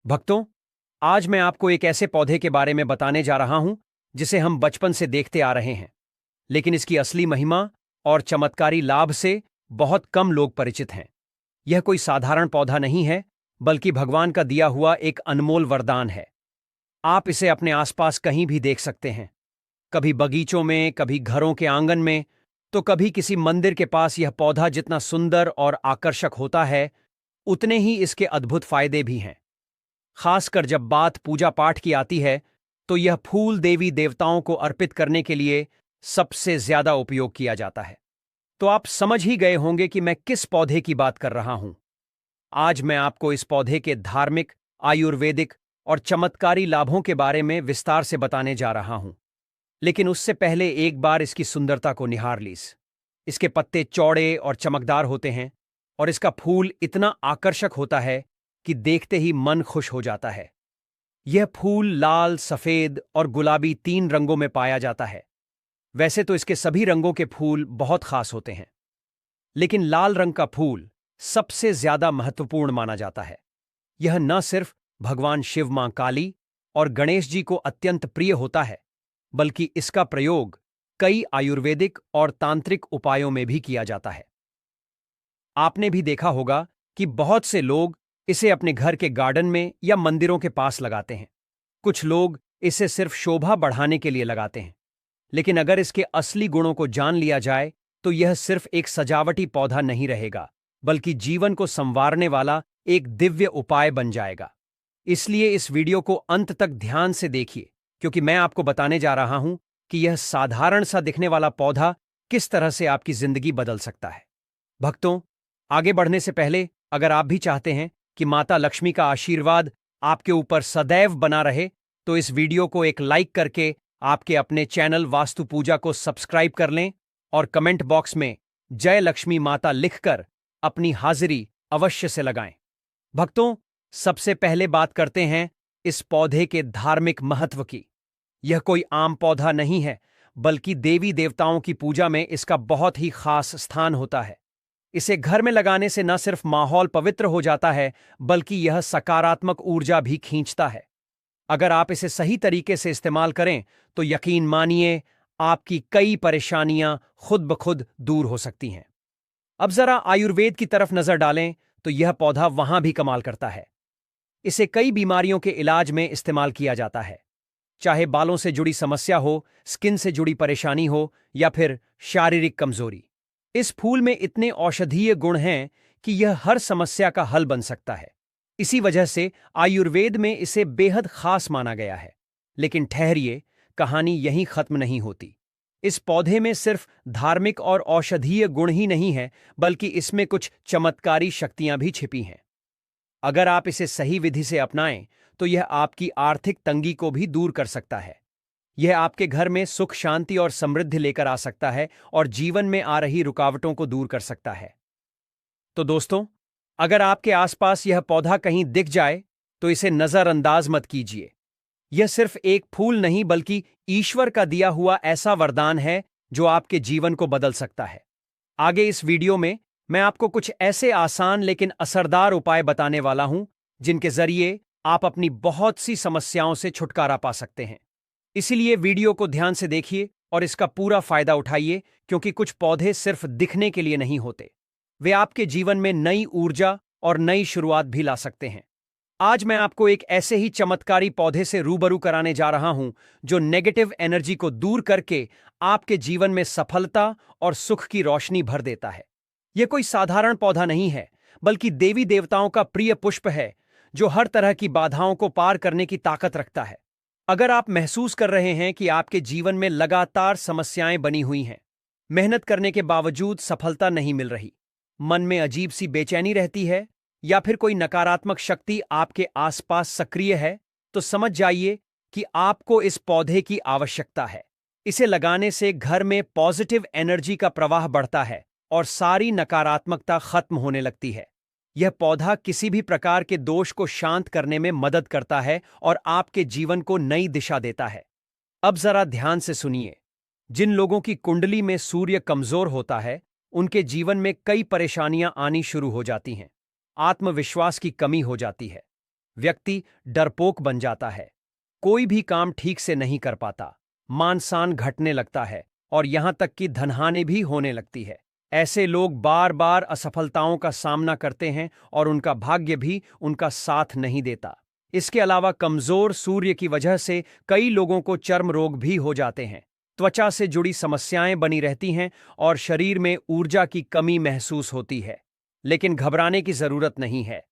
भक्तों, आज मैं आपको एक ऐसे पौधे के बारे में बताने जा रहा हूं जिसे हम बचपन से देखते आ रहे हैं, लेकिन इसकी असली महिमा और चमत्कारी लाभ से बहुत कम लोग परिचित हैं। यह कोई साधारण पौधा नहीं है, बल्कि भगवान का दिया हुआ एक अनमोल वरदान है। आप इसे अपने आसपास कहीं भी देख सकते हैं, कभी बगीचों में, कभी घरों के आंगन में, तो कभी किसी मंदिर के पास। यह पौधा जितना सुंदर और आकर्षक होता है, उतने ही इसके अद्भुत फायदे भी हैं। खासकर जब बात पूजा पाठ की आती है, तो यह फूल देवी देवताओं को अर्पित करने के लिए सबसे ज्यादा उपयोग किया जाता है। तो आप समझ ही गए होंगे कि मैं किस पौधे की बात कर रहा हूं। आज मैं आपको इस पौधे के धार्मिक, आयुर्वेदिक और चमत्कारी लाभों के बारे में विस्तार से बताने जा रहा हूं। लेकिन उससे पहले एक बार इसकी सुंदरता को निहार लीस। इसके पत्ते चौड़े और चमकदार होते हैं, और इसका फूल इतना आकर्षक होता है कि देखते ही मन खुश हो जाता है। यह फूल लाल, सफेद और गुलाबी 3 रंगों में पाया जाता है। वैसे तो इसके सभी रंगों के फूल बहुत खास होते हैं, लेकिन लाल रंग का फूल सबसे ज्यादा महत्वपूर्ण माना जाता है। यह न सिर्फ भगवान शिव, मां काली और गणेश जी को अत्यंत प्रिय होता है, बल्कि इसका प्रयोग कई आयुर्वेदिक और तांत्रिक उपायों में भी किया जाता है। आपने भी देखा होगा कि बहुत से लोग इसे अपने घर के गार्डन में या मंदिरों के पास लगाते हैं। कुछ लोग इसे सिर्फ शोभा बढ़ाने के लिए लगाते हैं, लेकिन अगर इसके असली गुणों को जान लिया जाए, तो यह सिर्फ एक सजावटी पौधा नहीं रहेगा, बल्कि जीवन को संवारने वाला एक दिव्य उपाय बन जाएगा। इसलिए इस वीडियो को अंत तक ध्यान से देखिए, क्योंकि मैं आपको बताने जा रहा हूं कि यह साधारण सा दिखने वाला पौधा किस तरह से आपकी जिंदगी बदल सकता है। भक्तों, आगे बढ़ने से पहले अगर आप भी चाहते हैं कि माता लक्ष्मी का आशीर्वाद आपके ऊपर सदैव बना रहे, तो इस वीडियो को एक लाइक करके आपके अपने चैनल वास्तु पूजा को सब्सक्राइब कर लें, और कमेंट बॉक्स में जय लक्ष्मी माता लिखकर अपनी हाजिरी अवश्य से लगाएं। भक्तों, सबसे पहले बात करते हैं इस पौधे के धार्मिक महत्व की। यह कोई आम पौधा नहीं है, बल्कि देवी देवताओं की पूजा में इसका बहुत ही खास स्थान होता है। इसे घर में लगाने से न सिर्फ माहौल पवित्र हो जाता है, बल्कि यह सकारात्मक ऊर्जा भी खींचता है। अगर आप इसे सही तरीके से इस्तेमाल करें, तो यकीन मानिए, आपकी कई परेशानियां खुद ब खुद दूर हो सकती हैं। अब जरा आयुर्वेद की तरफ नजर डालें, तो यह पौधा वहां भी कमाल करता है। इसे कई बीमारियों के इलाज में इस्तेमाल किया जाता है, चाहे बालों से जुड़ी समस्या हो, स्किन से जुड़ी परेशानी हो, या फिर शारीरिक कमजोरी। इस फूल में इतने औषधीय गुण हैं कि यह हर समस्या का हल बन सकता है। इसी वजह से आयुर्वेद में इसे बेहद खास माना गया है। लेकिन ठहरिए, कहानी यहीं खत्म नहीं होती। इस पौधे में सिर्फ धार्मिक और औषधीय गुण ही नहीं है, बल्कि इसमें कुछ चमत्कारी शक्तियां भी छिपी हैं। अगर आप इसे सही विधि से अपनाएं, तो यह आपकी आर्थिक तंगी को भी दूर कर सकता है। यह आपके घर में सुख, शांति और समृद्धि लेकर आ सकता है, और जीवन में आ रही रुकावटों को दूर कर सकता है। तो दोस्तों, अगर आपके आसपास यह पौधा कहीं दिख जाए, तो इसे नजरअंदाज मत कीजिए। यह सिर्फ एक फूल नहीं, बल्कि ईश्वर का दिया हुआ ऐसा वरदान है जो आपके जीवन को बदल सकता है। आगे इस वीडियो में मैं आपको कुछ ऐसे आसान लेकिन असरदार उपाय बताने वाला हूं, जिनके जरिए आप अपनी बहुत सी समस्याओं से छुटकारा पा सकते हैं। इसीलिए वीडियो को ध्यान से देखिए और इसका पूरा फायदा उठाइए, क्योंकि कुछ पौधे सिर्फ दिखने के लिए नहीं होते, वे आपके जीवन में नई ऊर्जा और नई शुरुआत भी ला सकते हैं। आज मैं आपको एक ऐसे ही चमत्कारी पौधे से रूबरू कराने जा रहा हूं, जो नेगेटिव एनर्जी को दूर करके आपके जीवन में सफलता और सुख की रोशनी भर देता है। यह कोई साधारण पौधा नहीं है, बल्कि देवी देवताओं का प्रिय पुष्प है, जो हर तरह की बाधाओं को पार करने की ताकत रखता है। अगर आप महसूस कर रहे हैं कि आपके जीवन में लगातार समस्याएं बनी हुई हैं, मेहनत करने के बावजूद सफलता नहीं मिल रही, मन में अजीब सी बेचैनी रहती है, या फिर कोई नकारात्मक शक्ति आपके आसपास सक्रिय है, तो समझ जाइए कि आपको इस पौधे की आवश्यकता है। इसे लगाने से घर में पॉजिटिव एनर्जी का प्रवाह बढ़ता है और सारी नकारात्मकता खत्म होने लगती है। यह पौधा किसी भी प्रकार के दोष को शांत करने में मदद करता है और आपके जीवन को नई दिशा देता है। अब जरा ध्यान से सुनिए। जिन लोगों की कुंडली में सूर्य कमजोर होता है, उनके जीवन में कई परेशानियां आनी शुरू हो जाती हैं। आत्मविश्वास की कमी हो जाती है, व्यक्ति डरपोक बन जाता है, कोई भी काम ठीक से नहीं कर पाता, मान सम्मान घटने लगता है और यहां तक कि धनहानि भी होने लगती है। ऐसे लोग बार बार असफलताओं का सामना करते हैं और उनका भाग्य भी उनका साथ नहीं देता। इसके अलावा कमजोर सूर्य की वजह से कई लोगों को चर्म रोग भी हो जाते हैं, त्वचा से जुड़ी समस्याएं बनी रहती हैं और शरीर में ऊर्जा की कमी महसूस होती है। लेकिन घबराने की जरूरत नहीं है।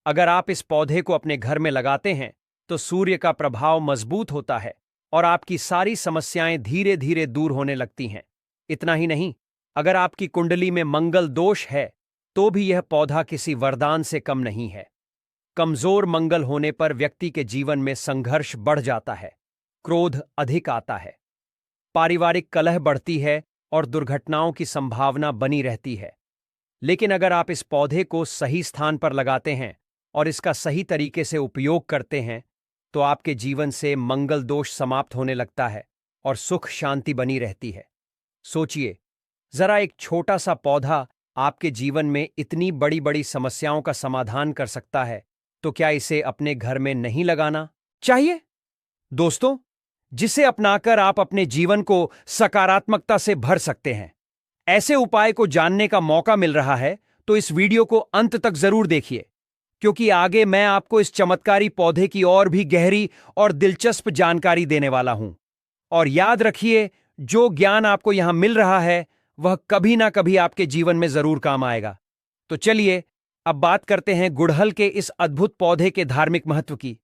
अगर आप इस पौधे को अपने घर में लगाते हैं तो सूर्य का प्रभाव मजबूत होता है और आपकी सारी समस्याएं धीरे धीरे दूर होने लगती हैं। इतना ही नहीं, अगर आपकी कुंडली में मंगल दोष है तो भी यह पौधा किसी वरदान से कम नहीं है। कमजोर मंगल होने पर व्यक्ति के जीवन में संघर्ष बढ़ जाता है, क्रोध अधिक आता है, पारिवारिक कलह बढ़ती है और दुर्घटनाओं की संभावना बनी रहती है। लेकिन अगर आप इस पौधे को सही स्थान पर लगाते हैं और इसका सही तरीके से उपयोग करते हैं तो आपके जीवन से मंगल दोष समाप्त होने लगता है और सुख शांति बनी रहती है। सोचिए, जरा एक छोटा सा पौधा आपके जीवन में इतनी बड़ी बड़ी समस्याओं का समाधान कर सकता है, तो क्या इसे अपने घर में नहीं लगाना चाहिए? दोस्तों, जिसे अपनाकर आप अपने जीवन को सकारात्मकता से भर सकते हैं। ऐसे उपाय को जानने का मौका मिल रहा है तो इस वीडियो को अंत तक जरूर देखिए, क्योंकि आगे मैं आपको इस चमत्कारी पौधे की और भी गहरी और दिलचस्प जानकारी देने वाला हूं। और याद रखिए, जो ज्ञान आपको यहां मिल रहा है वह कभी ना कभी आपके जीवन में जरूर काम आएगा। तो चलिए अब बात करते हैं गुड़हल के इस अद्भुत पौधे के धार्मिक महत्व की।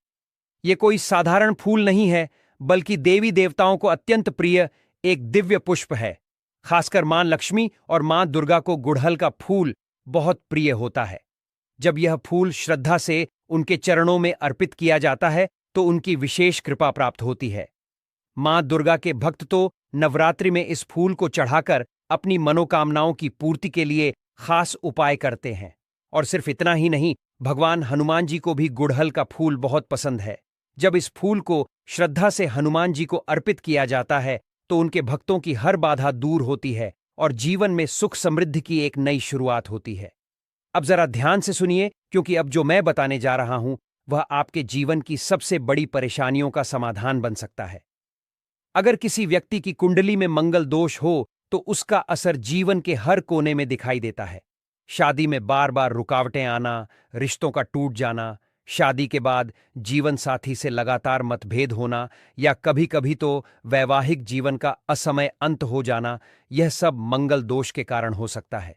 यह कोई साधारण फूल नहीं है, बल्कि देवी देवताओं को अत्यंत प्रिय एक दिव्य पुष्प है। खासकर मां लक्ष्मी और मां दुर्गा को गुड़हल का फूल बहुत प्रिय होता है। जब यह फूल श्रद्धा से उनके चरणों में अर्पित किया जाता है तो उनकी विशेष कृपा प्राप्त होती है। मां दुर्गा के भक्त तो नवरात्रि में इस फूल को चढ़ाकर अपनी मनोकामनाओं की पूर्ति के लिए खास उपाय करते हैं। और सिर्फ इतना ही नहीं, भगवान हनुमान जी को भी गुड़हल का फूल बहुत पसंद है। जब इस फूल को श्रद्धा से हनुमान जी को अर्पित किया जाता है तो उनके भक्तों की हर बाधा दूर होती है और जीवन में सुख समृद्धि की एक नई शुरुआत होती है। अब जरा ध्यान से सुनिए, क्योंकि अब जो मैं बताने जा रहा हूं वह आपके जीवन की सबसे बड़ी परेशानियों का समाधान बन सकता है। अगर किसी व्यक्ति की कुंडली में मंगल दोष हो तो उसका असर जीवन के हर कोने में दिखाई देता है। शादी में बार बार रुकावटें आना, रिश्तों का टूट जाना, शादी के बाद जीवन साथी से लगातार मतभेद होना या कभी कभी तो वैवाहिक जीवन का असमय अंत हो जाना, यह सब मंगल दोष के कारण हो सकता है।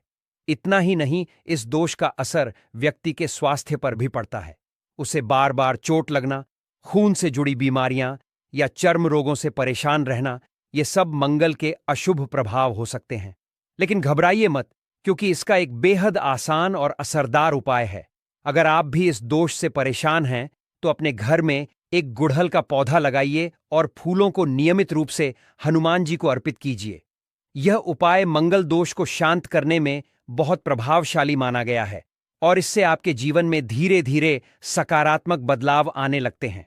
इतना ही नहीं, इस दोष का असर व्यक्ति के स्वास्थ्य पर भी पड़ता है। उसे बार बार चोट लगना, खून से जुड़ी बीमारियां या चर्म रोगों से परेशान रहना, ये सब मंगल के अशुभ प्रभाव हो सकते हैं। लेकिन घबराइए मत, क्योंकि इसका एक बेहद आसान और असरदार उपाय है। अगर आप भी इस दोष से परेशान हैं तो अपने घर में एक गुड़हल का पौधा लगाइए और फूलों को नियमित रूप से हनुमान जी को अर्पित कीजिए। यह उपाय मंगल दोष को शांत करने में बहुत प्रभावशाली माना गया है और इससे आपके जीवन में धीरे धीरे सकारात्मक बदलाव आने लगते हैं।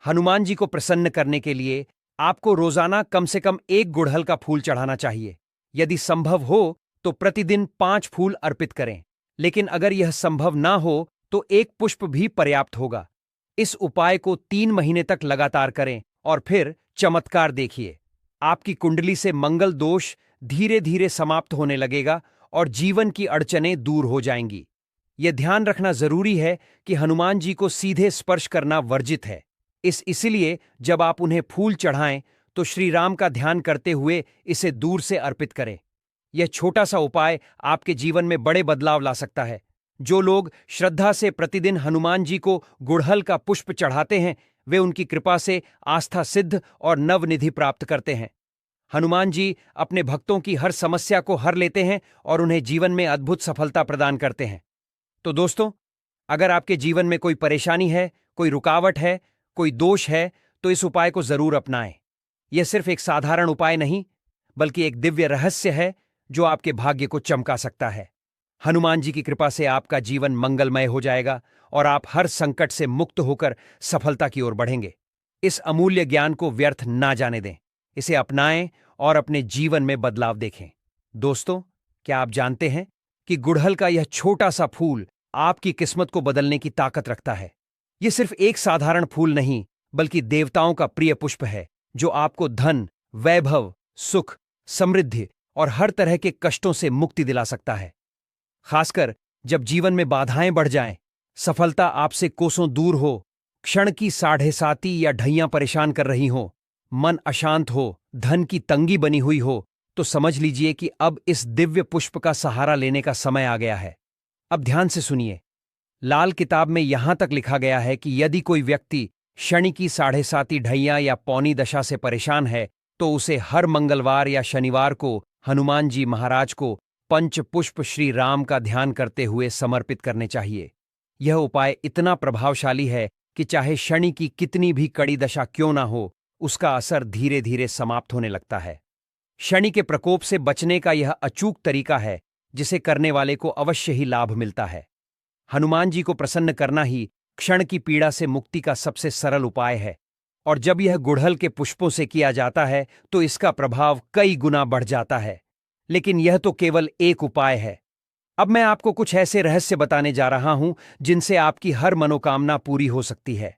हनुमान जी को प्रसन्न करने के लिए आपको रोजाना कम से कम एक गुड़हल का फूल चढ़ाना चाहिए। यदि संभव हो तो प्रतिदिन 5 फूल अर्पित करें, लेकिन अगर यह संभव ना हो तो एक पुष्प भी पर्याप्त होगा। इस उपाय को 3 महीने तक लगातार करें और फिर चमत्कार देखिए। आपकी कुंडली से मंगल दोष धीरे धीरे समाप्त होने लगेगा और जीवन की अड़चनें दूर हो जाएंगी। यह ध्यान रखना जरूरी है कि हनुमान जी को सीधे स्पर्श करना वर्जित है। इसलिए जब आप उन्हें फूल चढ़ाएं तो श्री राम का ध्यान करते हुए इसे दूर से अर्पित करें। यह छोटा सा उपाय आपके जीवन में बड़े बदलाव ला सकता है। जो लोग श्रद्धा से प्रतिदिन हनुमान जी को गुड़हल का पुष्प चढ़ाते हैं वे उनकी कृपा से आस्था सिद्ध और नवनिधि प्राप्त करते हैं। हनुमान जी अपने भक्तों की हर समस्या को हर लेते हैं और उन्हें जीवन में अद्भुत सफलता प्रदान करते हैं। तो दोस्तों, अगर आपके जीवन में कोई परेशानी है, कोई रुकावट है, कोई दोष है, तो इस उपाय को जरूर अपनाएं। यह सिर्फ एक साधारण उपाय नहीं, बल्कि एक दिव्य रहस्य है जो आपके भाग्य को चमका सकता है। हनुमान जी की कृपा से आपका जीवन मंगलमय हो जाएगा और आप हर संकट से मुक्त होकर सफलता की ओर बढ़ेंगे। इस अमूल्य ज्ञान को व्यर्थ ना जाने दें, इसे अपनाएं और अपने जीवन में बदलाव देखें। दोस्तों, क्या आप जानते हैं कि गुड़हल का यह छोटा सा फूल आपकी किस्मत को बदलने की ताकत रखता है? ये सिर्फ एक साधारण फूल नहीं, बल्कि देवताओं का प्रिय पुष्प है, जो आपको धन, वैभव, सुख, समृद्धि और हर तरह के कष्टों से मुक्ति दिला सकता है। खासकर जब जीवन में बाधाएं बढ़ जाएं, सफलता आपसे कोसों दूर हो, क्षण की साढ़े साती या ढैयां परेशान कर रही हो, मन अशांत हो, धन की तंगी बनी हुई हो, तो समझ लीजिए कि अब इस दिव्य पुष्प का सहारा लेने का समय आ गया है। अब ध्यान से सुनिए। लाल किताब में यहां तक लिखा गया है कि यदि कोई व्यक्ति शनि की साढ़े साती ढैया या पौनी दशा से परेशान है, तो उसे हर मंगलवार या शनिवार को हनुमान जी महाराज को पंच पुष्प श्री राम का ध्यान करते हुए समर्पित करने चाहिए। यह उपाय इतना प्रभावशाली है कि चाहे शनि की कितनी भी कड़ी दशा क्यों ना हो, उसका असर धीरे धीरे समाप्त होने लगता है। शनि के प्रकोप से बचने का यह अचूक तरीका है, जिसे करने वाले को अवश्य ही लाभ मिलता है। हनुमान जी को प्रसन्न करना ही क्षण की पीड़ा से मुक्ति का सबसे सरल उपाय है, और जब यह गुड़हल के पुष्पों से किया जाता है तो इसका प्रभाव कई गुना बढ़ जाता है। लेकिन यह तो केवल एक उपाय है। अब मैं आपको कुछ ऐसे रहस्य बताने जा रहा हूं जिनसे आपकी हर मनोकामना पूरी हो सकती है।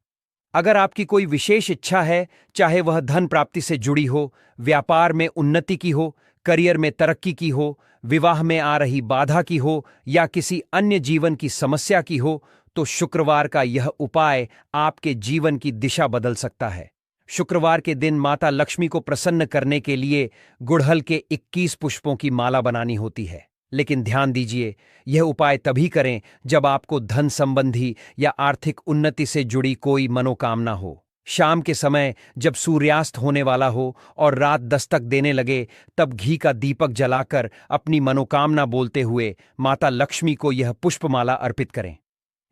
अगर आपकी कोई विशेष इच्छा है, चाहे वह धन प्राप्ति से जुड़ी हो, व्यापार में उन्नति की हो, करियर में तरक्की की हो, विवाह में आ रही बाधा की हो या किसी अन्य जीवन की समस्या की हो, तो शुक्रवार का यह उपाय आपके जीवन की दिशा बदल सकता है। शुक्रवार के दिन माता लक्ष्मी को प्रसन्न करने के लिए गुड़हल के 21 पुष्पों की माला बनानी होती है। लेकिन ध्यान दीजिए, यह उपाय तभी करें जब आपको धन संबंधी या आर्थिक उन्नति से जुड़ी कोई मनोकामना हो। शाम के समय जब सूर्यास्त होने वाला हो और रात दस्तक देने लगे, तब घी का दीपक जलाकर अपनी मनोकामना बोलते हुए माता लक्ष्मी को यह पुष्पमाला अर्पित करें।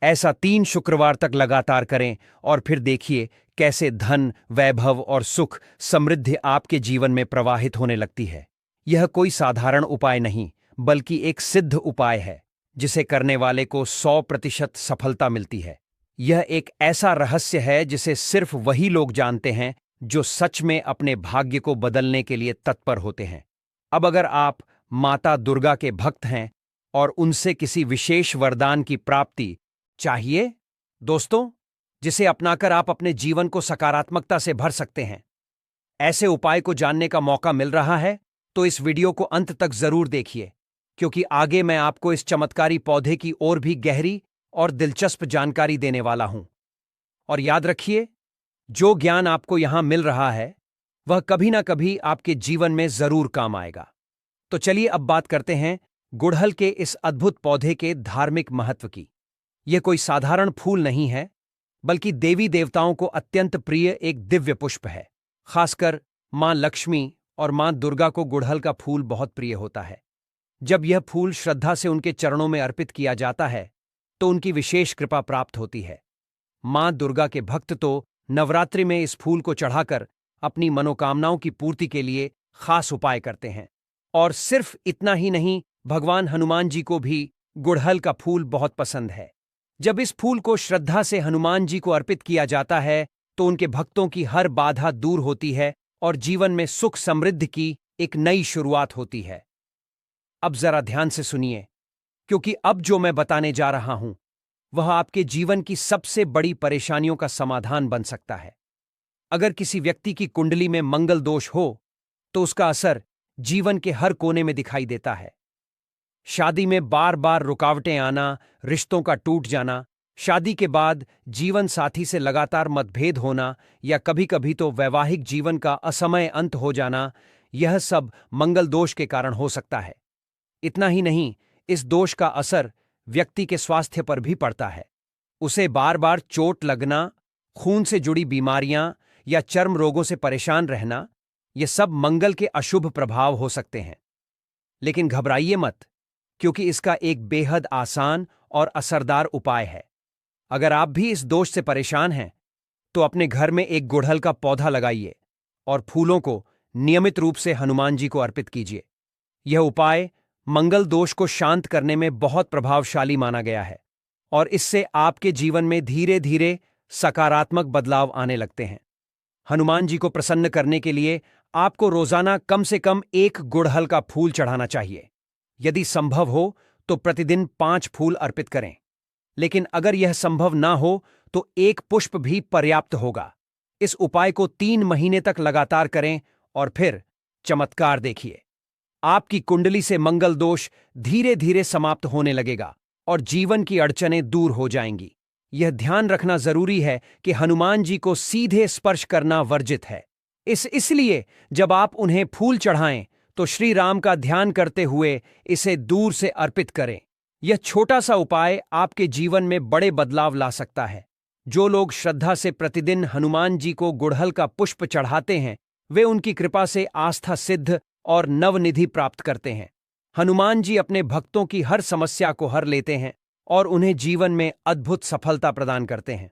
ऐसा 3 शुक्रवार तक लगातार करें और फिर देखिए कैसे धन, वैभव और सुख, समृद्धि आपके जीवन में प्रवाहित होने लगती है। यह कोई साधारण उपाय नहीं, बल्कि एक सिद्ध उपाय है, जिसे करने वाले को 100% सफलता मिलती है। यह एक ऐसा रहस्य है जिसे सिर्फ वही लोग जानते हैं जो सच में अपने भाग्य को बदलने के लिए तत्पर होते हैं। अब अगर आप माता दुर्गा के भक्त हैं और उनसे किसी विशेष वरदान की प्राप्ति चाहिए, दोस्तों, जिसे अपनाकर आप अपने जीवन को सकारात्मकता से भर सकते हैं, ऐसे उपाय को जानने का मौका मिल रहा है, तो इस वीडियो को अंत तक जरूर देखिए, क्योंकि आगे मैं आपको इस चमत्कारी पौधे की और भी गहरी और दिलचस्प जानकारी देने वाला हूं। और याद रखिए, जो ज्ञान आपको यहां मिल रहा है, वह कभी ना कभी आपके जीवन में जरूर काम आएगा। तो चलिए अब बात करते हैं गुड़हल के इस अद्भुत पौधे के धार्मिक महत्व की। यह कोई साधारण फूल नहीं है, बल्कि देवी देवताओं को अत्यंत प्रिय एक दिव्य पुष्प है। खासकर मां लक्ष्मी और मां दुर्गा को गुड़हल का फूल बहुत प्रिय होता है। जब यह फूल श्रद्धा से उनके चरणों में अर्पित किया जाता है, तो उनकी विशेष कृपा प्राप्त होती है। मां दुर्गा के भक्त तो नवरात्रि में इस फूल को चढ़ाकर अपनी मनोकामनाओं की पूर्ति के लिए खास उपाय करते हैं। और सिर्फ इतना ही नहीं, भगवान हनुमान जी को भी गुड़हल का फूल बहुत पसंद है। जब इस फूल को श्रद्धा से हनुमान जी को अर्पित किया जाता है, तो उनके भक्तों की हर बाधा दूर होती है और जीवन में सुख समृद्धि की एक नई शुरुआत होती है। अब जरा ध्यान से सुनिए, क्योंकि अब जो मैं बताने जा रहा हूं, वह आपके जीवन की सबसे बड़ी परेशानियों का समाधान बन सकता है। अगर किसी व्यक्ति की कुंडली में मंगल दोष हो, तो उसका असर जीवन के हर कोने में दिखाई देता है। शादी में बार बार रुकावटें आना, रिश्तों का टूट जाना, शादी के बाद जीवन साथी से लगातार मतभेद होना या कभी कभी तो वैवाहिक जीवन का असमय अंत हो जाना, यह सब मंगल दोष के कारण हो सकता है। इतना ही नहीं, इस दोष का असर व्यक्ति के स्वास्थ्य पर भी पड़ता है। उसे बार बार चोट लगना, खून से जुड़ी बीमारियां या चर्म रोगों से परेशान रहना, ये सब मंगल के अशुभ प्रभाव हो सकते हैं। लेकिन घबराइए मत, क्योंकि इसका एक बेहद आसान और असरदार उपाय है। अगर आप भी इस दोष से परेशान हैं, तो अपने घर में एक गुड़हल का पौधा लगाइए और फूलों को नियमित रूप से हनुमान जी को अर्पित कीजिए। यह उपाय मंगल दोष को शांत करने में बहुत प्रभावशाली माना गया है और इससे आपके जीवन में धीरे धीरे सकारात्मक बदलाव आने लगते हैं। हनुमान जी को प्रसन्न करने के लिए आपको रोजाना कम से कम 1 गुड़हल का फूल चढ़ाना चाहिए। यदि संभव हो तो प्रतिदिन 5 फूल अर्पित करें। लेकिन अगर यह संभव ना हो, तो एक पुष्प भी पर्याप्त होगा। इस उपाय को 3 महीने तक लगातार करें और फिर चमत्कार देखिए। आपकी कुंडली से मंगल दोष धीरे धीरे समाप्त होने लगेगा और जीवन की अड़चनें दूर हो जाएंगी। यह ध्यान रखना जरूरी है कि हनुमान जी को सीधे स्पर्श करना वर्जित है। इसलिए जब आप उन्हें फूल चढ़ाएं तो श्री राम का ध्यान करते हुए इसे दूर से अर्पित करें। यह छोटा सा उपाय आपके जीवन में बड़े बदलाव ला सकता है। जो लोग श्रद्धा से प्रतिदिन हनुमान जी को गुड़हल का पुष्प चढ़ाते हैं, वे उनकी कृपा से आस्था सिद्ध और नवनिधि प्राप्त करते हैं। हनुमान जी अपने भक्तों की हर समस्या को हर लेते हैं और उन्हें जीवन में अद्भुत सफलता प्रदान करते हैं।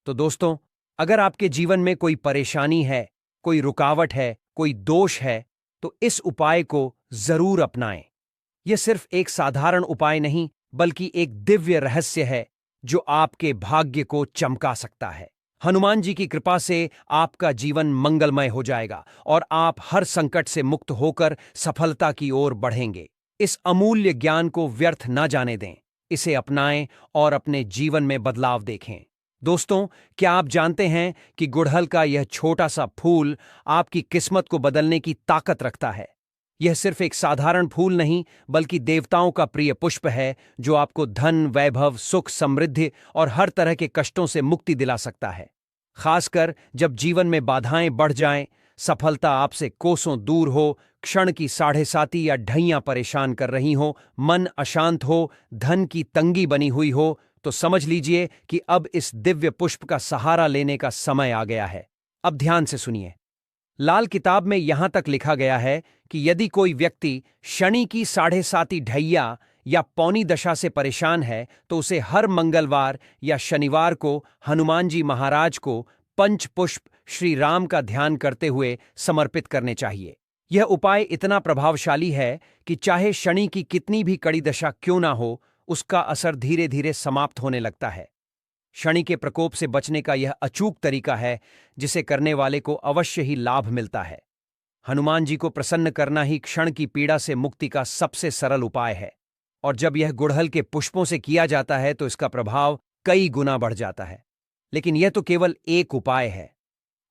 तो दोस्तों, अगर आपके जीवन में कोई परेशानी है, कोई रुकावट है, कोई दोष है, तो इस उपाय को जरूर अपनाएं। यह सिर्फ एक साधारण उपाय नहीं, बल्कि एक दिव्य रहस्य है जो आपके भाग्य को चमका सकता है। हनुमान जी की कृपा से आपका जीवन मंगलमय हो जाएगा और आप हर संकट से मुक्त होकर सफलता की ओर बढ़ेंगे। इस अमूल्य ज्ञान को व्यर्थ न जाने दें, इसे अपनाएं और अपने जीवन में बदलाव देखें। दोस्तों, क्या आप जानते हैं कि गुड़हल का यह छोटा सा फूल आपकी किस्मत को बदलने की ताकत रखता है? यह सिर्फ एक साधारण फूल नहीं, बल्कि देवताओं का प्रिय पुष्प है जो आपको धन, वैभव, सुख, समृद्धि और हर तरह के कष्टों से मुक्ति दिला सकता है। खासकर जब जीवन में बाधाएं बढ़ जाएं, सफलता आपसे कोसों दूर हो, क्षण की साढ़े साती या ढैयां परेशान कर रही हो, मन अशांत हो, धन की तंगी बनी हुई हो, तो समझ लीजिए कि अब इस दिव्य पुष्प का सहारा लेने का समय आ गया है। अब ध्यान से सुनिए। लाल किताब में यहां तक लिखा गया है कि यदि कोई व्यक्ति शनि की साढ़े साती ढैया या पौनी दशा से परेशान है, तो उसे हर मंगलवार या शनिवार को हनुमान जी महाराज को पंचपुष्प श्री राम का ध्यान करते हुए समर्पित करने चाहिए। यह उपाय इतना प्रभावशाली है कि चाहे शनि की कितनी भी कड़ी दशा क्यों ना हो, उसका असर धीरे धीरे समाप्त होने लगता है। शनि के प्रकोप से बचने का यह अचूक तरीका है जिसे करने वाले को अवश्य ही लाभ मिलता है। हनुमान जी को प्रसन्न करना ही क्षण की पीड़ा से मुक्ति का सबसे सरल उपाय है, और जब यह गुड़हल के पुष्पों से किया जाता है तो इसका प्रभाव कई गुना बढ़ जाता है। लेकिन यह तो केवल एक उपाय है।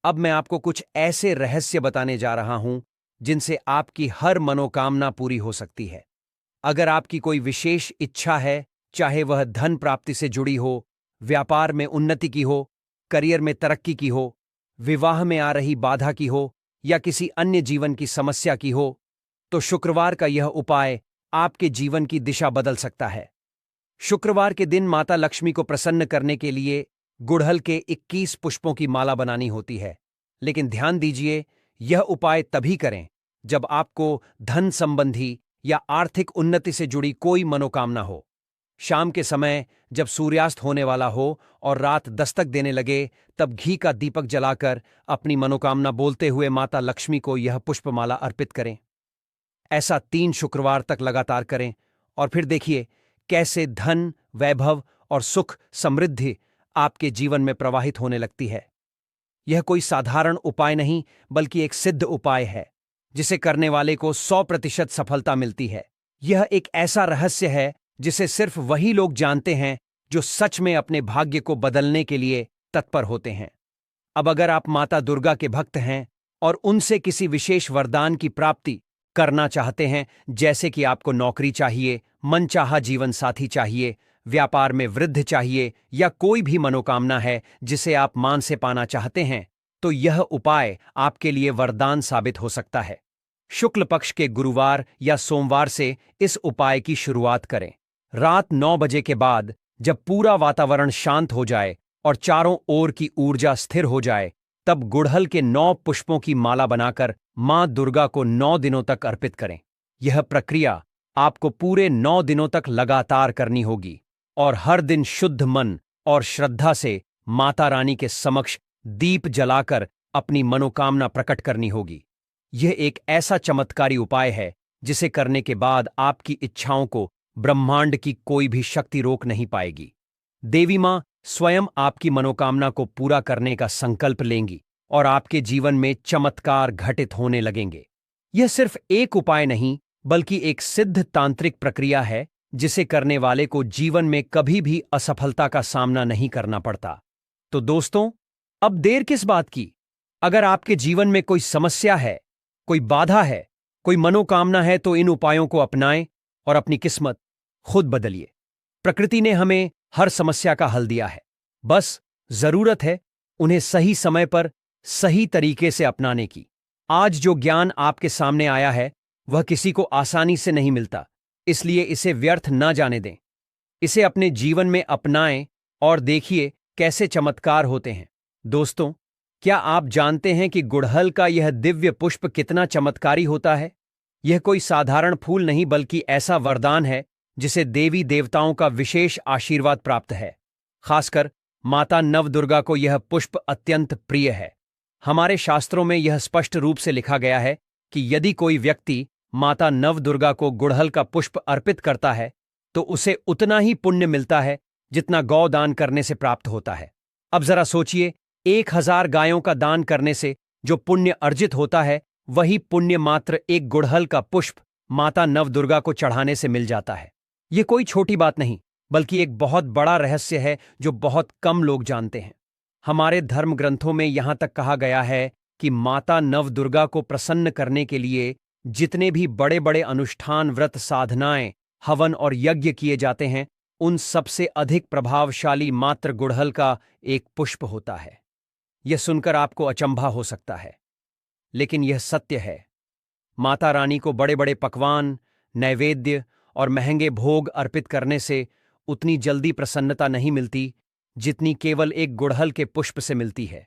अब मैं आपको कुछ ऐसे रहस्य बताने जा रहा हूं जिनसे आपकी हर मनोकामना पूरी हो सकती है। अगर आपकी कोई विशेष इच्छा है, चाहे वह धन प्राप्ति से जुड़ी हो, व्यापार में उन्नति की हो, करियर में तरक्की की हो, विवाह में आ रही बाधा की हो या किसी अन्य जीवन की समस्या की हो, तो शुक्रवार का यह उपाय आपके जीवन की दिशा बदल सकता है। शुक्रवार के दिन माता लक्ष्मी को प्रसन्न करने के लिए गुड़हल के 21 पुष्पों की माला बनानी होती है। लेकिन ध्यान दीजिए, यह उपाय तभी करें जब आपको धन संबंधी या आर्थिक उन्नति से जुड़ी कोई मनोकामना हो। शाम के समय जब सूर्यास्त होने वाला हो और रात दस्तक देने लगे, तब घी का दीपक जलाकर अपनी मनोकामना बोलते हुए माता लक्ष्मी को यह पुष्पमाला अर्पित करें। ऐसा 3 शुक्रवार तक लगातार करें और फिर देखिए कैसे धन, वैभव और सुख, समृद्धि आपके जीवन में प्रवाहित होने लगती है। यह कोई साधारण उपाय नहीं, बल्कि एक सिद्ध उपाय है जिसे करने वाले को 100% सफलता मिलती है। यह एक ऐसा रहस्य है जिसे सिर्फ वही लोग जानते हैं जो सच में अपने भाग्य को बदलने के लिए तत्पर होते हैं। अब अगर आप माता दुर्गा के भक्त हैं और उनसे किसी विशेष वरदान की प्राप्ति करना चाहते हैं, जैसे कि आपको नौकरी चाहिए, मनचाहा जीवन साथी चाहिए, व्यापार में वृद्धि चाहिए या कोई भी मनोकामना है जिसे आप मान से पाना चाहते हैं, तो यह उपाय आपके लिए वरदान साबित हो सकता है। शुक्ल पक्ष के गुरुवार या सोमवार से इस उपाय की शुरुआत करें। रात 9 बजे के बाद जब पूरा वातावरण शांत हो जाए और चारों ओर की ऊर्जा स्थिर हो जाए, तब गुड़हल के 9 पुष्पों की माला बनाकर मां दुर्गा को 9 दिनों तक अर्पित करें। यह प्रक्रिया आपको पूरे 9 दिनों तक लगातार करनी होगी और हर दिन शुद्ध मन और श्रद्धा से माता रानी के समक्ष दीप जलाकर अपनी मनोकामना प्रकट करनी होगी। यह एक ऐसा चमत्कारी उपाय है जिसे करने के बाद आपकी इच्छाओं को ब्रह्मांड की कोई भी शक्ति रोक नहीं पाएगी। देवी मां स्वयं आपकी मनोकामना को पूरा करने का संकल्प लेंगी और आपके जीवन में चमत्कार घटित होने लगेंगे। यह सिर्फ एक उपाय नहीं, बल्कि एक सिद्ध तांत्रिक प्रक्रिया है जिसे करने वाले को जीवन में कभी भी असफलता का सामना नहीं करना पड़ता। तो दोस्तों, अब देर किस बात की? अगर आपके जीवन में कोई समस्या है, कोई बाधा है, कोई मनोकामना है, तो इन उपायों को अपनाएं और अपनी किस्मत खुद बदलिए। प्रकृति ने हमें हर समस्या का हल दिया है, बस जरूरत है उन्हें सही समय पर सही तरीके से अपनाने की। आज जो ज्ञान आपके सामने आया है वह किसी को आसानी से नहीं मिलता, इसलिए इसे व्यर्थ न जाने दें। इसे अपने जीवन में अपनाएं और देखिए कैसे चमत्कार होते हैं। दोस्तों, क्या आप जानते हैं कि गुड़हल का यह दिव्य पुष्प कितना चमत्कारी होता है? यह कोई साधारण फूल नहीं बल्कि ऐसा वरदान है जिसे देवी देवताओं का विशेष आशीर्वाद प्राप्त है। खासकर माता नवदुर्गा को यह पुष्प अत्यंत प्रिय है। हमारे शास्त्रों में यह स्पष्ट रूप से लिखा गया है कि यदि कोई व्यक्ति माता नवदुर्गा को गुड़हल का पुष्प अर्पित करता है तो उसे उतना ही पुण्य मिलता है जितना गौ दान करने से प्राप्त होता है। अब जरा सोचिए, 1000 गायों का दान करने से जो पुण्य अर्जित होता है वही पुण्य मात्र एक गुड़हल का पुष्प माता नवदुर्गा को चढ़ाने से मिल जाता है। यह कोई छोटी बात नहीं बल्कि एक बहुत बड़ा रहस्य है जो बहुत कम लोग जानते हैं। हमारे धर्म ग्रंथों में यहां तक कहा गया है कि माता नवदुर्गा को प्रसन्न करने के लिए जितने भी बड़े बड़े अनुष्ठान, व्रत, साधनाएं, हवन और यज्ञ किए जाते हैं, उन सबसे अधिक प्रभावशाली मात्र गुड़हल का एक पुष्प होता है। यह सुनकर आपको अचंभा हो सकता है, लेकिन यह सत्य है। माता रानी को बड़े बड़े पकवान, नैवेद्य और महंगे भोग अर्पित करने से उतनी जल्दी प्रसन्नता नहीं मिलती जितनी केवल एक गुड़हल के पुष्प से मिलती है।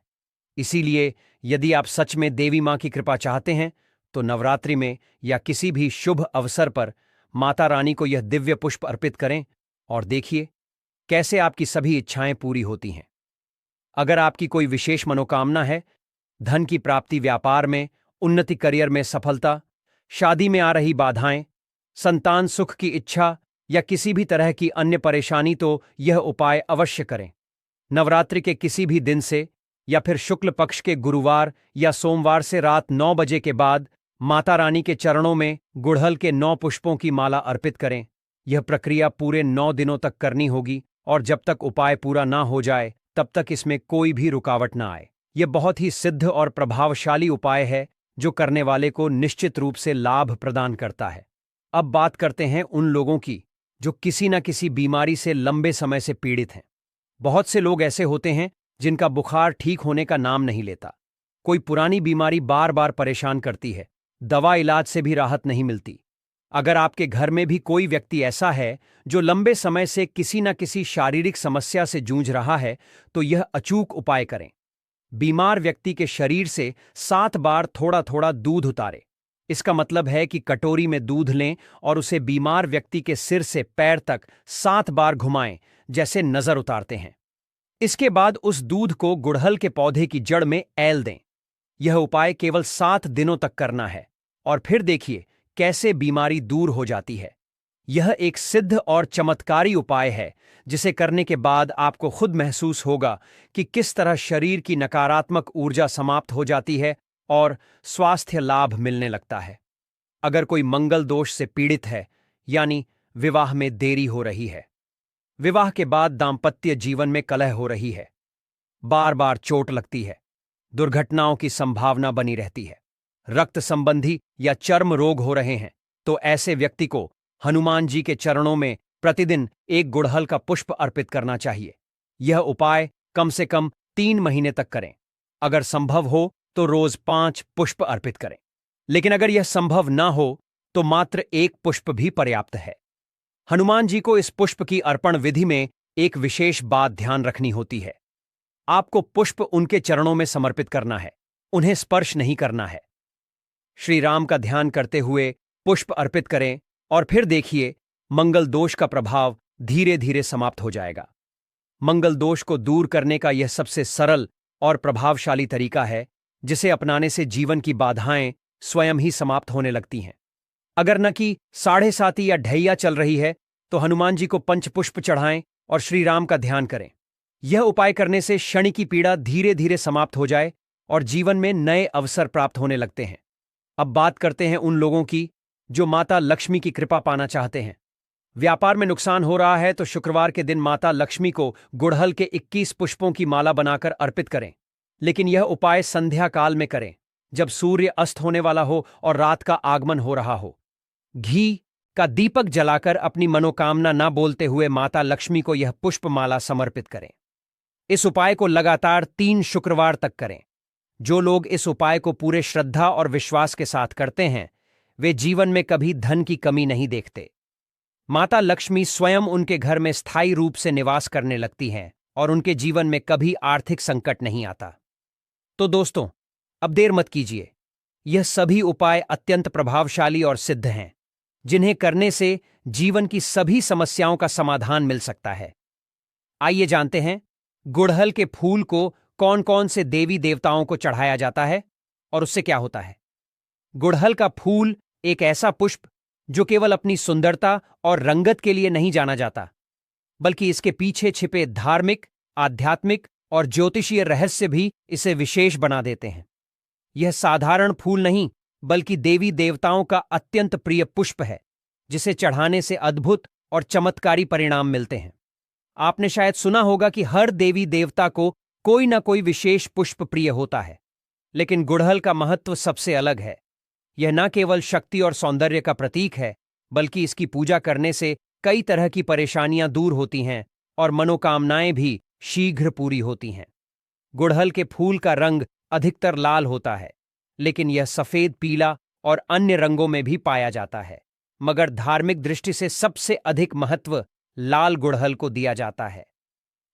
इसीलिए यदि आप सच में देवी मां की कृपा चाहते हैं तो नवरात्रि में या किसी भी शुभ अवसर पर माता रानी को यह दिव्य पुष्प अर्पित करें और देखिए कैसे आपकी सभी इच्छाएं पूरी होती हैं। अगर आपकी कोई विशेष मनोकामना है, धन की प्राप्ति, व्यापार में उन्नति, करियर में सफलता, शादी में आ रही बाधाएं, संतान सुख की इच्छा या किसी भी तरह की अन्य परेशानी, तो यह उपाय अवश्य करें। नवरात्रि के किसी भी दिन से या फिर शुक्ल पक्ष के गुरुवार या सोमवार से रात 9 बजे के बाद माता रानी के चरणों में गुड़हल के 9 पुष्पों की माला अर्पित करें। यह प्रक्रिया पूरे 9 दिनों तक करनी होगी और जब तक उपाय पूरा ना हो जाए तब तक इसमें कोई भी रुकावट ना आए। यह बहुत ही सिद्ध और प्रभावशाली उपाय है जो करने वाले को निश्चित रूप से लाभ प्रदान करता है। अब बात करते हैं उन लोगों की जो किसी न किसी बीमारी से लंबे समय से पीड़ित हैं। बहुत से लोग ऐसे होते हैं जिनका बुखार ठीक होने का नाम नहीं लेता। कोई पुरानी बीमारी बार बार परेशान करती है, दवा इलाज से भी राहत नहीं मिलती। अगर आपके घर में भी कोई व्यक्ति ऐसा है जो लंबे समय से किसी न किसी शारीरिक समस्या से जूझ रहा है तो यह अचूक उपाय करें। बीमार व्यक्ति के शरीर से 7 बार थोड़ा थोड़ा दूध उतारें। इसका मतलब है कि कटोरी में दूध लें और उसे बीमार व्यक्ति के सिर से पैर तक 7 बार घुमाएं, जैसे नजर उतारते हैं। इसके बाद उस दूध को गुड़हल के पौधे की जड़ में ऐल दें। यह उपाय केवल 7 दिनों तक करना है और फिर देखिए कैसे बीमारी दूर हो जाती है। यह एक सिद्ध और चमत्कारी उपाय है जिसे करने के बाद आपको खुद महसूस होगा कि किस तरह शरीर की नकारात्मक ऊर्जा समाप्त हो जाती है और स्वास्थ्य लाभ मिलने लगता है। अगर कोई मंगल दोष से पीड़ित है, यानी विवाह में देरी हो रही है, विवाह के बाद दाम्पत्य जीवन में कलह हो रही है, बार बार चोट लगती है, दुर्घटनाओं की संभावना बनी रहती है, रक्त संबंधी या चर्म रोग हो रहे हैं, तो ऐसे व्यक्ति को हनुमान जी के चरणों में प्रतिदिन एक गुड़हल का पुष्प अर्पित करना चाहिए। यह उपाय कम से कम 3 महीने तक करें। अगर संभव हो तो रोज 5 पुष्प अर्पित करें, लेकिन अगर यह संभव ना हो तो मात्र 1 पुष्प भी पर्याप्त है। हनुमान जी को इस पुष्प की अर्पण विधि में एक विशेष बात ध्यान रखनी होती है। आपको पुष्प उनके चरणों में समर्पित करना है, उन्हें स्पर्श नहीं करना है। श्री राम का ध्यान करते हुए पुष्प अर्पित करें और फिर देखिए मंगल दोष का प्रभाव धीरे धीरे समाप्त हो जाएगा। मंगल दोष को दूर करने का यह सबसे सरल और प्रभावशाली तरीका है जिसे अपनाने से जीवन की बाधाएं स्वयं ही समाप्त होने लगती हैं। अगर न कि 7.5 या ढैया चल रही है तो हनुमान जी को पंचपुष्प चढ़ाएं और श्री राम का ध्यान करें। यह उपाय करने से शनि की पीड़ा धीरे धीरे समाप्त हो जाए और जीवन में नए अवसर प्राप्त होने लगते हैं। अब बात करते हैं उन लोगों की जो माता लक्ष्मी की कृपा पाना चाहते हैं। व्यापार में नुकसान हो रहा है तो शुक्रवार के दिन माता लक्ष्मी को गुड़हल के 21 पुष्पों की माला बनाकर अर्पित करें। लेकिन यह उपाय संध्या काल में करें, जब सूर्य अस्त होने वाला हो और रात का आगमन हो रहा हो। घी का दीपक जलाकर अपनी मनोकामना न बोलते हुए माता लक्ष्मी को यह पुष्प माला समर्पित करें। इस उपाय को लगातार 3 शुक्रवार तक करें। जो लोग इस उपाय को पूरे श्रद्धा और विश्वास के साथ करते हैं, वे जीवन में कभी धन की कमी नहीं देखते। माता लक्ष्मी स्वयं उनके घर में स्थायी रूप से निवास करने लगती हैं और उनके जीवन में कभी आर्थिक संकट नहीं आता। तो दोस्तों, अब देर मत कीजिए। यह सभी उपाय अत्यंत प्रभावशाली और सिद्ध हैं, जिन्हें करने से जीवन की सभी समस्याओं का समाधान मिल सकता है। आइए जानते हैं, गुड़हल के फूल को कौन कौन से देवी देवताओं को चढ़ाया जाता है और उससे क्या होता है। गुड़हल का फूल एक ऐसा पुष्प जो केवल अपनी सुंदरता और रंगत के लिए नहीं जाना जाता, बल्कि इसके पीछे छिपे धार्मिक, आध्यात्मिक और ज्योतिषीय रहस्य भी इसे विशेष बना देते हैं। यह साधारण फूल नहीं, बल्कि देवी देवताओं का अत्यंत प्रिय पुष्प है, जिसे चढ़ाने से अद्भुत और चमत्कारी परिणाम मिलते हैं। आपने शायद सुना होगा कि हर देवी देवता को कोई ना कोई विशेष पुष्प प्रिय होता है, लेकिन गुड़हल का महत्व सबसे अलग है। यह न केवल शक्ति और सौंदर्य का प्रतीक है, बल्कि इसकी पूजा करने से कई तरह की परेशानियां दूर होती हैं और मनोकामनाएं भी शीघ्र पूरी होती हैं। गुड़हल के फूल का रंग अधिकतर लाल होता है, लेकिन यह सफेद, पीला और अन्य रंगों में भी पाया जाता है। मगर धार्मिक दृष्टि से सबसे अधिक महत्व लाल गुड़हल को दिया जाता है।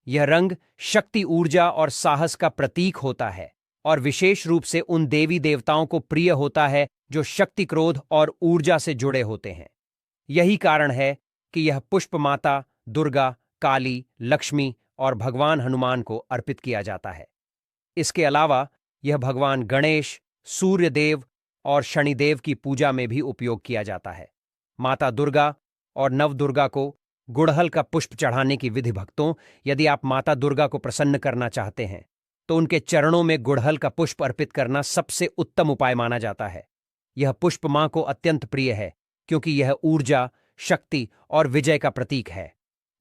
यह रंग शक्ति, ऊर्जा और साहस का प्रतीक होता है और विशेष रूप से उन देवी देवताओं को प्रिय होता है जो शक्ति, क्रोध और ऊर्जा से जुड़े होते हैं। यही कारण है कि यह पुष्प माता दुर्गा, काली, लक्ष्मी और भगवान हनुमान को अर्पित किया जाता है। इसके अलावा यह भगवान गणेश, सूर्य देव और शनिदेव की पूजा में भी उपयोग किया जाता है। माता दुर्गा और नवदुर्गा को गुड़हल का पुष्प चढ़ाने की विधि। भक्तों, यदि आप माता दुर्गा को प्रसन्न करना चाहते हैं तो उनके चरणों में गुड़हल का पुष्प अर्पित करना सबसे उत्तम उपाय माना जाता है। यह पुष्प मां को अत्यंत प्रिय है, क्योंकि यह ऊर्जा, शक्ति और विजय का प्रतीक है।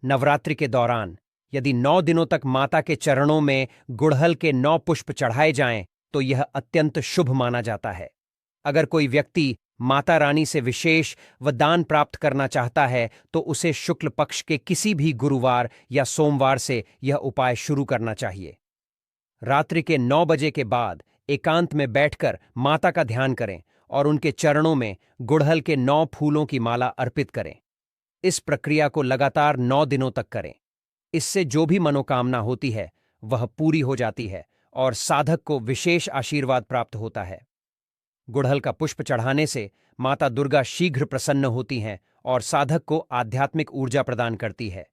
नवरात्रि के दौरान यदि 9 दिनों तक माता के चरणों में गुड़हल के 9 पुष्प चढ़ाए जाएं, तो यह अत्यंत शुभ माना जाता है। अगर कोई व्यक्ति माता रानी से विशेष वरदान प्राप्त करना चाहता है, तो उसे शुक्ल पक्ष के किसी भी गुरुवार या सोमवार से यह उपाय शुरू करना चाहिए। रात्रि के 9 बजे के बाद एकांत में बैठकर माता का ध्यान करें और उनके चरणों में गुड़हल के 9 फूलों की माला अर्पित करें। इस प्रक्रिया को लगातार 9 दिनों तक करें। इससे जो भी मनोकामना होती है वह पूरी हो जाती है और साधक को विशेष आशीर्वाद प्राप्त होता है। गुड़हल का पुष्प चढ़ाने से माता दुर्गा शीघ्र प्रसन्न होती हैं और साधक को आध्यात्मिक ऊर्जा प्रदान करती है।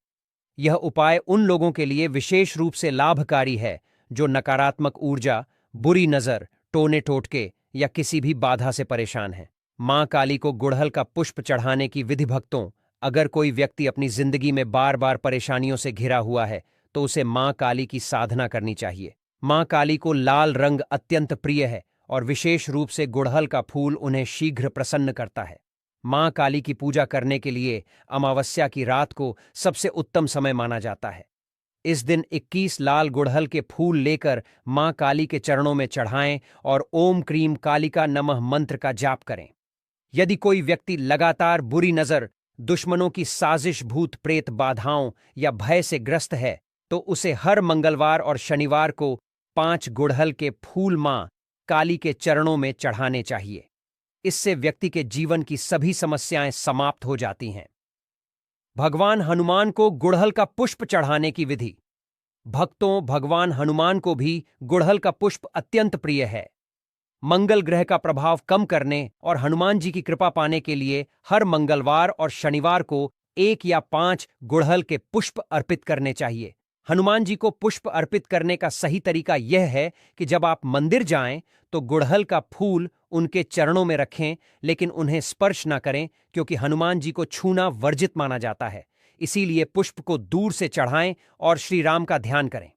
यह उपाय उन लोगों के लिए विशेष रूप से लाभकारी है जो नकारात्मक ऊर्जा, बुरी नजर, टोने टोटके या किसी भी बाधा से परेशान हैं। मां काली को गुड़हल का पुष्प चढ़ाने की विधि। भक्तों, अगर कोई व्यक्ति अपनी जिंदगी में बार बार परेशानियों से घिरा हुआ है, तो उसे मां काली की साधना करनी चाहिए। मां काली को लाल रंग अत्यंत प्रिय है और विशेष रूप से गुड़हल का फूल उन्हें शीघ्र प्रसन्न करता है। मां काली की पूजा करने के लिए अमावस्या की रात को सबसे उत्तम समय माना जाता है। इस दिन 21 लाल गुड़हल के फूल लेकर मां काली के चरणों में चढ़ाएं और ओम क्रीम कालिका नमः मंत्र का जाप करें। यदि कोई व्यक्ति लगातार बुरी नजर, दुश्मनों की साजिश, भूत प्रेत बाधाओं या भय से ग्रस्त है, तो उसे हर मंगलवार और शनिवार को 5 गुड़हल के फूल मां काली के चरणों में चढ़ाने चाहिए। इससे व्यक्ति के जीवन की सभी समस्याएं समाप्त हो जाती हैं। भगवान हनुमान को गुड़हल का पुष्प चढ़ाने की विधि। भक्तों, भगवान हनुमान को भी गुड़हल का पुष्प अत्यंत प्रिय है। मंगल ग्रह का प्रभाव कम करने और हनुमान जी की कृपा पाने के लिए हर मंगलवार और शनिवार को 1 या 5 गुड़हल के पुष्प अर्पित करने चाहिए। हनुमान जी को पुष्प अर्पित करने का सही तरीका यह है कि जब आप मंदिर जाएं तो गुड़हल का फूल उनके चरणों में रखें, लेकिन उन्हें स्पर्श न करें, क्योंकि हनुमान जी को छूना वर्जित माना जाता है। इसीलिए पुष्प को दूर से चढ़ाएं और श्री राम का ध्यान करें।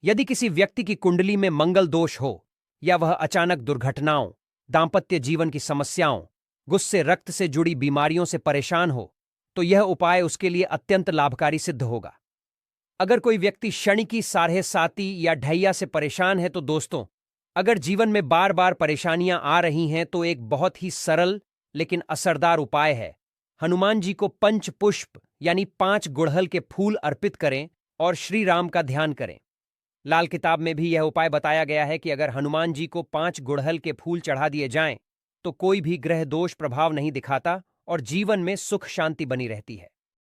यदि किसी व्यक्ति की कुंडली में मंगल दोष हो या वह अचानक दुर्घटनाओं, दांपत्य जीवन की समस्याओं, गुस्से, रक्त से जुड़ी बीमारियों से परेशान हो, तो यह उपाय उसके लिए अत्यंत लाभकारी सिद्ध होगा। अगर कोई व्यक्ति क्षणिकी साढ़े-साती या ढैया से परेशान है तो दोस्तों, अगर जीवन में बार बार परेशानियां आ रही हैं तो एक बहुत ही सरल लेकिन असरदार उपाय है। हनुमान जी को पंच पुष्प यानी 5 गुड़हल के फूल अर्पित करें और श्री राम का ध्यान करें। लाल किताब में भी यह उपाय बताया गया है कि अगर हनुमान जी को 5 गुड़हल के फूल चढ़ा दिए जाएं तो कोई भी ग्रह दोष प्रभाव नहीं दिखाता और जीवन में सुख शांति बनी रहती है।